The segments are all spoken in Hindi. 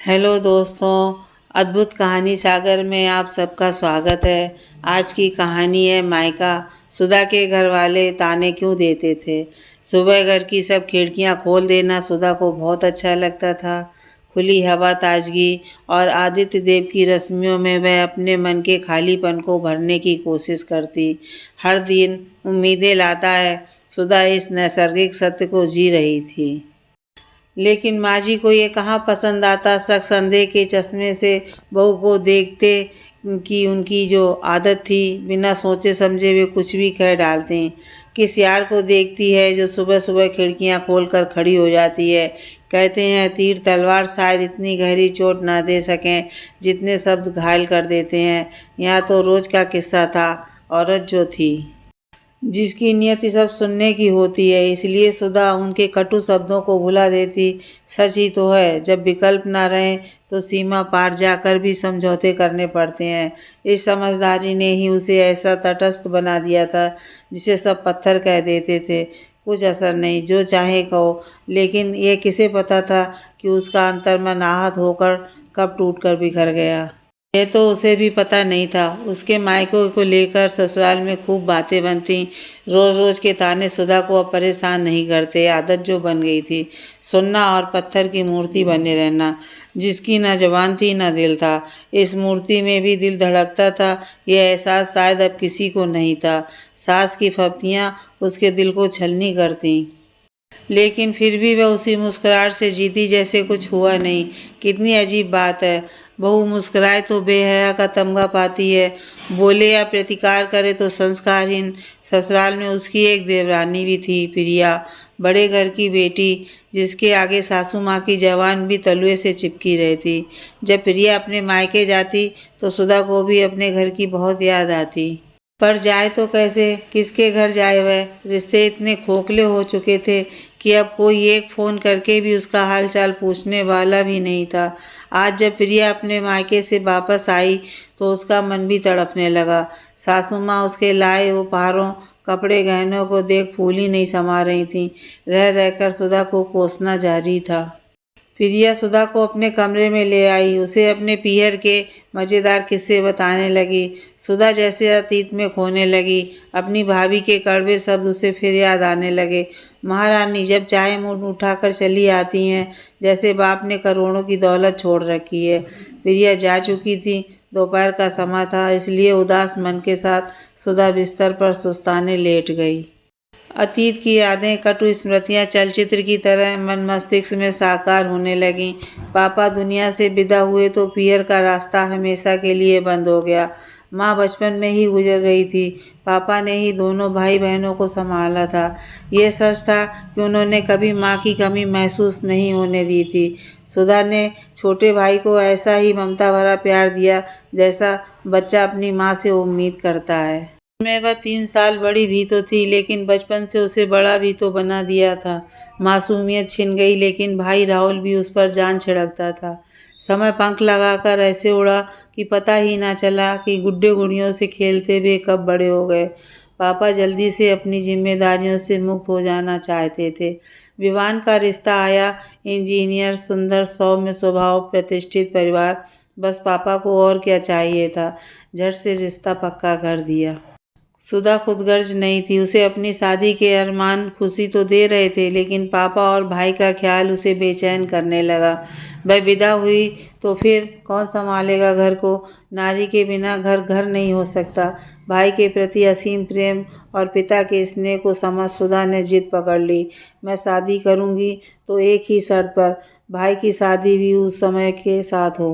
हेलो दोस्तों, अद्भुत कहानी सागर में आप सबका स्वागत है। आज की कहानी है मायका। सुधा के घर वाले ताने क्यों देते थे। सुबह घर की सब खिड़कियां खोल देना सुधा को बहुत अच्छा लगता था। खुली हवा, ताजगी और आदित्य देव की रश्मियों में वह अपने मन के खालीपन को भरने की कोशिश करती। हर दिन उम्मीदें लाता है, सुधा इस नैसर्गिक सत्य को जी रही थी। लेकिन माँ जी को ये कहाँ पसंद आता। शक संदेह के चश्मे से बहू को देखते कि उनकी जो आदत थी, बिना सोचे समझे वे कुछ भी कह डालते हैं। किस यार को देखती है जो सुबह सुबह खिड़कियाँ खोलकर खड़ी हो जाती है। कहते हैं तीर तलवार शायद इतनी गहरी चोट ना दे सकें जितने शब्द घायल कर देते हैं। यहाँ तो रोज का किस्सा था। औरत जो थी, जिसकी नियति सब सुनने की होती है, इसलिए सुधा उनके कटु शब्दों को भुला देती। सच ही तो है, जब विकल्प ना रहे तो सीमा पार जाकर भी समझौते करने पड़ते हैं। इस समझदारी ने ही उसे ऐसा तटस्थ बना दिया था जिसे सब पत्थर कह देते थे। कुछ असर नहीं, जो चाहे कहो। लेकिन ये किसे पता था कि उसका अंतर्मन आहत होकर कब टूटकर बिखर गया। ये तो उसे भी पता नहीं था। उसके मायके को लेकर ससुराल में खूब बातें बनती। रोज रोज के ताने सुधा को अब परेशान नहीं करते। आदत जो बन गई थी, सुनना और पत्थर की मूर्ति बने रहना, जिसकी न जबान थी न दिल था। इस मूर्ति में भी दिल धड़कता था, यह एहसास शायद अब किसी को नहीं था। सास की फप्तियाँ उसके दिल को छलनी करती, लेकिन फिर भी वह उसी मुस्कुराहट से जीती जैसे कुछ हुआ नहीं। कितनी अजीब बात है, बहू मुस्कुराए तो बेहया का तमगा पाती है, बोले या प्रतिकार करे तो संस्कारहीन। ससुराल में उसकी एक देवरानी भी थी, प्रिया, बड़े घर की बेटी, जिसके आगे सासू माँ की जवान भी तलुए से चिपकी रहती। जब प्रिया अपने मायके जाती तो सुधा को भी अपने घर की बहुत याद आती। पर जाए तो कैसे, किसके घर जाए वह। रिश्ते इतने खोखले हो चुके थे कि अब कोई एक फ़ोन करके भी उसका हाल चाल पूछने वाला भी नहीं था। आज जब प्रिया अपने मायके से वापस आई तो उसका मन भी तड़पने लगा। सासू माँ उसके लाए उपहारों, कपड़े, गहनों को देख फूल ही नहीं समा रही थीं। रह रहकर सुधा को कोसना जारी था। प्रिया सुधा को अपने कमरे में ले आई, उसे अपने पीहर के मज़ेदार किस्से बताने लगी। सुधा जैसे अतीत में खोने लगी। अपनी भाभी के कड़वे शब्द उसे फिर याद आने लगे। महारानी जब चाहे मुंह उठाकर चली आती हैं, जैसे बाप ने करोड़ों की दौलत छोड़ रखी है। प्रिया जा चुकी थी। दोपहर का समय था, इसलिए उदास मन के साथ सुधा बिस्तर पर सुस्ताने लेट गई। अतीत की यादें, कटु स्मृतियां चलचित्र की तरह मन मस्तिष्क में साकार होने लगीं। पापा दुनिया से विदा हुए तो पीहर का रास्ता हमेशा के लिए बंद हो गया। माँ बचपन में ही गुजर गई थी। पापा ने ही दोनों भाई बहनों को संभाला था। ये सच था कि उन्होंने कभी माँ की कमी महसूस नहीं होने दी थी। सुधा ने छोटे भाई को ऐसा ही ममता भरा प्यार दिया जैसा बच्चा अपनी माँ से उम्मीद करता है। में वह 3 साल बड़ी भी तो थी, लेकिन बचपन से उसे बड़ा भी तो बना दिया था। मासूमियत छिन गई, लेकिन भाई राहुल भी उस पर जान छिड़कता था। समय पंख लगाकर ऐसे उड़ा कि पता ही ना चला कि गुड्डे गुड़ियों से खेलते हुए कब बड़े हो गए। पापा जल्दी से अपनी जिम्मेदारियों से मुक्त हो जाना चाहते थे। विवान का रिश्ता आया। इंजीनियर, सुंदर, सौम्य स्वभाव, प्रतिष्ठित परिवार। बस पापा को और क्या चाहिए था। झट से रिश्ता पक्का कर दिया। सुधा खुदगर्ज नहीं थी। उसे अपनी शादी के अरमान खुशी तो दे रहे थे, लेकिन पापा और भाई का ख्याल उसे बेचैन करने लगा। वह विदा हुई तो फिर कौन संभालेगा घर को। नारी के बिना घर घर नहीं हो सकता। भाई के प्रति असीम प्रेम और पिता के स्नेह को समझ सुधा ने जिद पकड़ ली। मैं शादी करूंगी तो एक ही शर्त पर, भाई की शादी भी उस समय के साथ हो।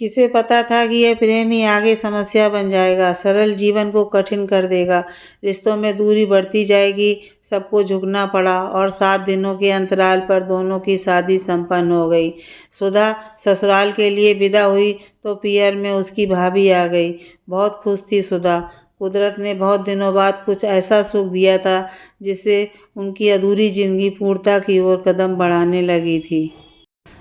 किसे पता था कि यह प्रेम ही आगे समस्या बन जाएगा, सरल जीवन को कठिन कर देगा। रिश्तों में दूरी बढ़ती जाएगी। सबको झुकना पड़ा और 7 दिनों के अंतराल पर दोनों की शादी संपन्न हो गई। सुधा ससुराल के लिए विदा हुई तो पीहर में उसकी भाभी आ गई। बहुत खुश थी सुधा। कुदरत ने बहुत दिनों बाद कुछ ऐसा सुख दिया था जिससे उनकी अधूरी जिंदगी पूर्णता की ओर कदम बढ़ाने लगी थी।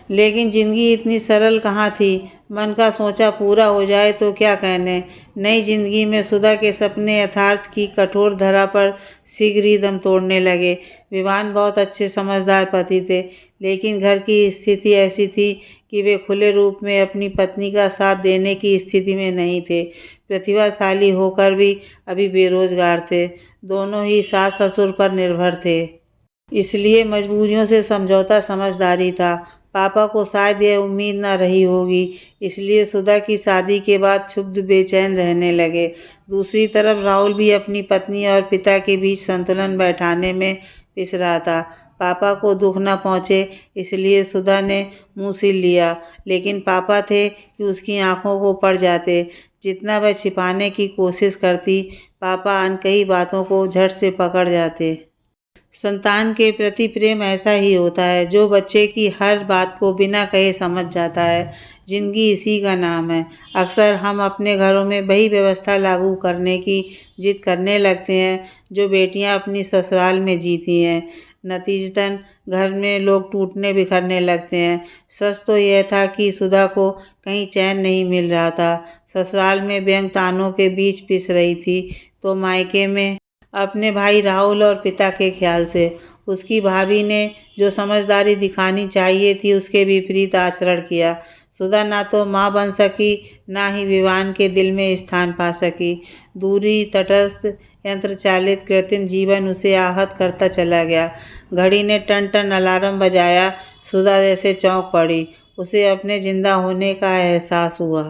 लेकिन जिंदगी इतनी सरल कहाँ थी। मन का सोचा पूरा हो जाए तो क्या कहने। नई जिंदगी में सुधा के सपने यथार्थ की कठोर धरा पर शीघ्र ही दम तोड़ने लगे। विवान बहुत अच्छे समझदार पति थे, लेकिन घर की स्थिति ऐसी थी कि वे खुले रूप में अपनी पत्नी का साथ देने की स्थिति में नहीं थे। प्रतिभाशाली होकर भी अभी बेरोजगार थे। दोनों ही सास ससुर पर निर्भर थे, इसलिए मजबूरियों से समझौता समझदारी था। पापा को शायद यह उम्मीद न रही होगी, इसलिए सुधा की शादी के बाद क्षुब्ध बेचैन रहने लगे। दूसरी तरफ राहुल भी अपनी पत्नी और पिता के बीच संतुलन बैठाने में पिस रहा था। पापा को दुख न पहुँचे, इसलिए सुधा ने मुँह सिल लिया, लेकिन पापा थे कि उसकी आंखों को पड़ जाते। जितना वह छिपाने की कोशिश करती, पापा अनकही बातों को झट से पकड़ जाते। संतान के प्रति प्रेम ऐसा ही होता है, जो बच्चे की हर बात को बिना कहे समझ जाता है। जिंदगी इसी का नाम है। अक्सर हम अपने घरों में वही व्यवस्था लागू करने की जिद करने लगते हैं जो बेटियां अपनी ससुराल में जीती हैं। नतीजतन घर में लोग टूटने बिखरने लगते हैं। सच तो यह था कि सुधा को कहीं चैन नहीं मिल रहा था। ससुराल में व्यंग तानों के बीच पिस रही थी, तो मायके में अपने भाई राहुल और पिता के ख्याल से। उसकी भाभी ने जो समझदारी दिखानी चाहिए थी, उसके विपरीत आचरण किया। सुधा ना तो माँ बन सकी, ना ही विवान के दिल में स्थान पा सकी। दूरी, तटस्थ, यंत्र चालित कृत्रिम जीवन उसे आहत करता चला गया। घड़ी ने टन टन अलार्म बजाया। सुधा जैसे चौंक पड़ी। उसे अपने जिंदा होने का एहसास हुआ।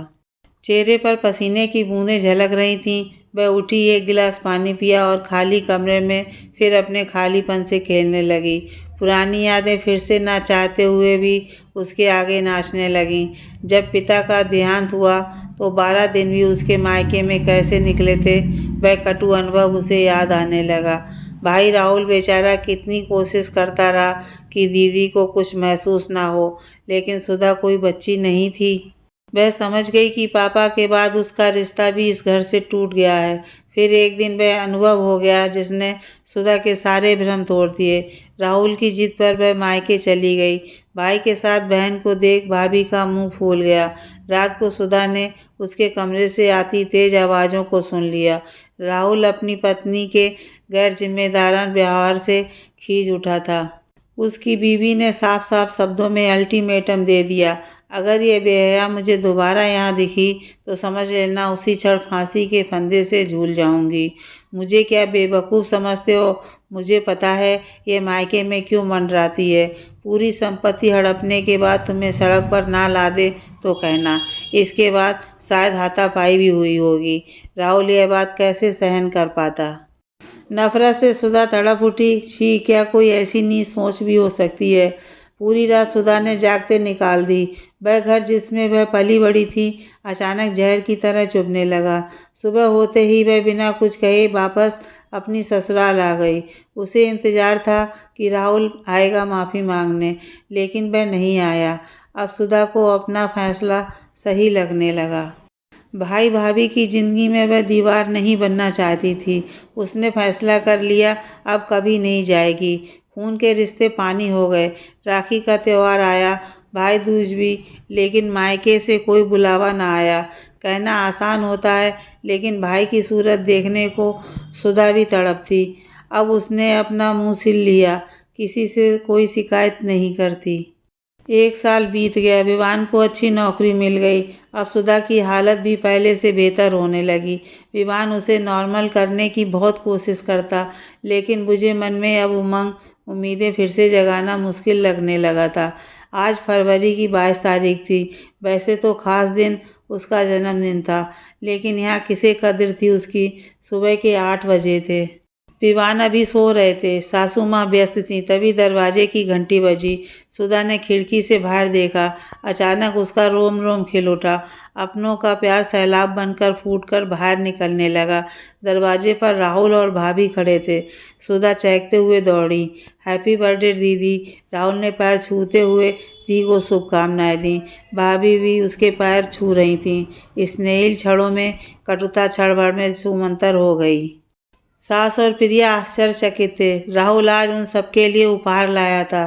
चेहरे पर पसीने की बूंदें झलक रही थीं। वह उठी, एक गिलास पानी पिया और खाली कमरे में फिर अपने खालीपन से खेलने लगी। पुरानी यादें फिर से ना चाहते हुए भी उसके आगे नाचने लगीं। जब पिता का देहांत हुआ तो 12 दिन भी उसके मायके में कैसे निकले थे, वह कटु अनुभव उसे याद आने लगा। भाई राहुल बेचारा कितनी कोशिश करता रहा कि दीदी को कुछ महसूस ना हो, लेकिन सुधा कोई बच्ची नहीं थी। वह समझ गई कि पापा के बाद उसका रिश्ता भी इस घर से टूट गया है। फिर एक दिन वह अनुभव हो गया जिसने सुधा के सारे भ्रम तोड़ दिए। राहुल की जिद पर वह मायके चली गई। भाई के साथ बहन को देख भाभी का मुंह फूल गया। रात को सुधा ने उसके कमरे से आती तेज आवाज़ों को सुन लिया। राहुल अपनी पत्नी के गैर जिम्मेदाराना व्यवहार से खींच उठा था। उसकी बीवी ने साफ साफ शब्दों में अल्टीमेटम दे दिया, अगर ये बेहया मुझे दोबारा यहाँ दिखी तो समझ लेना उसी क्षण फांसी के फंदे से झूल जाऊंगी। मुझे क्या बेवकूफ़ समझते हो? मुझे पता है ये मायके में क्यों मंडराती है। पूरी संपत्ति हड़पने के बाद तुम्हें सड़क पर ना ला दे तो कहना। इसके बाद शायद हाथापाई भी हुई होगी। राहुल यह बात कैसे सहन कर पाता। नफरत से सुधा तड़प उठी। छी, क्या कोई ऐसी नीच सोच भी हो सकती है। पूरी रात सुधा ने जागते निकाल दी। वह घर जिसमें वह पली बड़ी थी अचानक जहर की तरह चुभने लगा। सुबह होते ही वह बिना कुछ कहे वापस अपनी ससुराल आ गई। उसे इंतजार था कि राहुल आएगा माफ़ी मांगने, लेकिन वह नहीं आया। अब सुधा को अपना फैसला सही लगने लगा। भाई भाभी की ज़िंदगी में वह दीवार नहीं बनना चाहती थी। उसने फैसला कर लिया, अब कभी नहीं जाएगी। खून के रिश्ते पानी हो गए। राखी का त्यौहार आया, भाई दूज भी, लेकिन मायके से कोई बुलावा ना आया। कहना आसान होता है, लेकिन भाई की सूरत देखने को सुधा भी तड़प थी। अब उसने अपना मुंह सिल लिया, किसी से कोई शिकायत नहीं करती। 1 साल बीत गया। विवान को अच्छी नौकरी मिल गई। अब सुधा की हालत भी पहले से बेहतर होने लगी। विवान उसे नॉर्मल करने की बहुत कोशिश करता, लेकिन बुझे मन में अब उमंग, उम्मीदें फिर से जगाना मुश्किल लगने लगा था। आज फरवरी की 22 तारीख थी। वैसे तो खास दिन उसका जन्मदिन था, लेकिन यहाँ किसे कदर थी उसकी। सुबह के 8 बजे थे। विवान अभी सो रहे थे। सासू माँ व्यस्त थीं। तभी दरवाजे की घंटी बजी। सुधा ने खिड़की से बाहर देखा। अचानक उसका रोम रोम खिल उठा। अपनों का प्यार सैलाब बनकर फूटकर बाहर निकलने लगा। दरवाजे पर राहुल और भाभी खड़े थे। सुधा चहकते हुए दौड़ी। हैप्पी बर्थडे दीदी। राहुल ने पैर छूते हुए दी को शुभकामनाएं दी। भाभी भी उसके पैर छू रही थीं। स्नेहिल क्षणों में कटुता क्षण भर में सुमंतर हो गई। सास और प्रिया आश्चर्यचकित थे। राहुल आज उन सबके लिए उपहार लाया था।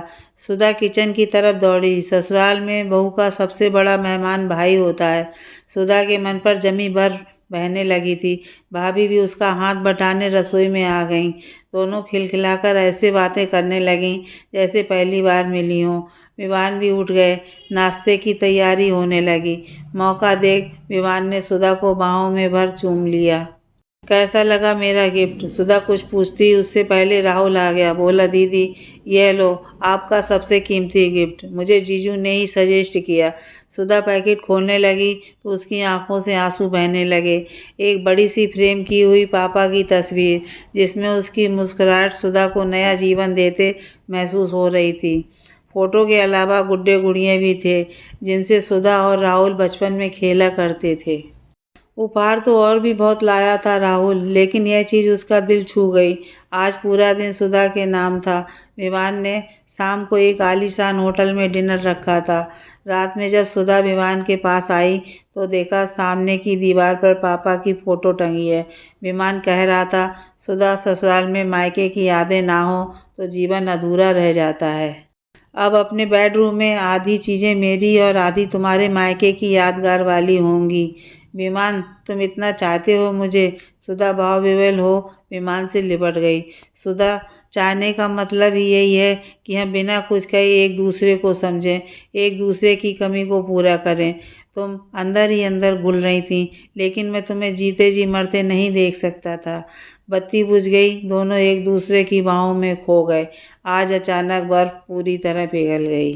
सुधा किचन की तरफ दौड़ी। ससुराल में बहू का सबसे बड़ा मेहमान भाई होता है। सुधा के मन पर जमी बहने लगी थी। भाभी भी उसका हाथ बटाने रसोई में आ गईं। दोनों खिलखिलाकर ऐसे बातें करने लगीं जैसे पहली बार मिली हों। विवान भी उठ गए। नाश्ते की तैयारी होने लगी। मौका देख विवान ने सुधा को बाहों में भर चूम लिया। कैसा लगा मेरा गिफ्ट? सुधा कुछ पूछती उससे पहले राहुल आ गया। बोला, दीदी ये लो आपका सबसे कीमती गिफ्ट। मुझे जीजू ने ही सजेस्ट किया। सुधा पैकेट खोलने लगी तो उसकी आंखों से आंसू बहने लगे। एक बड़ी सी फ्रेम की हुई पापा की तस्वीर जिसमें उसकी मुस्कुराहट सुधा को नया जीवन देते महसूस हो रही थी। फोटो के अलावा गुड्डे गुड़ियाँ भी थे जिनसे सुधा और राहुल बचपन में खेला करते थे। उपहार तो और भी बहुत लाया था राहुल, लेकिन यह चीज़ उसका दिल छू गई। आज पूरा दिन सुधा के नाम था। विवान ने शाम को एक आलीशान होटल में डिनर रखा था। रात में जब सुधा विवान के पास आई तो देखा सामने की दीवार पर पापा की फ़ोटो टंगी है। विवान कह रहा था, सुधा ससुराल में मायके की यादें ना हो तो जीवन अधूरा रह जाता है। अब अपने बेडरूम में आधी चीज़ें मेरी और आधी तुम्हारे मायके की यादगार वाली होंगी। विमान, तुम इतना चाहते हो मुझे? सुधा भाव विवल हो विमान से लिपट गई। सुधा, चाहने का मतलब ही यही है कि हम बिना कुछ कहे एक दूसरे को समझें, एक दूसरे की कमी को पूरा करें। तुम अंदर ही अंदर घुल रही थी, लेकिन मैं तुम्हें जीते जी मरते नहीं देख सकता था। बत्ती बुझ गई, दोनों एक दूसरे की बाहों में खो गए। आज अचानक बर्फ पूरी तरह पिघल गई।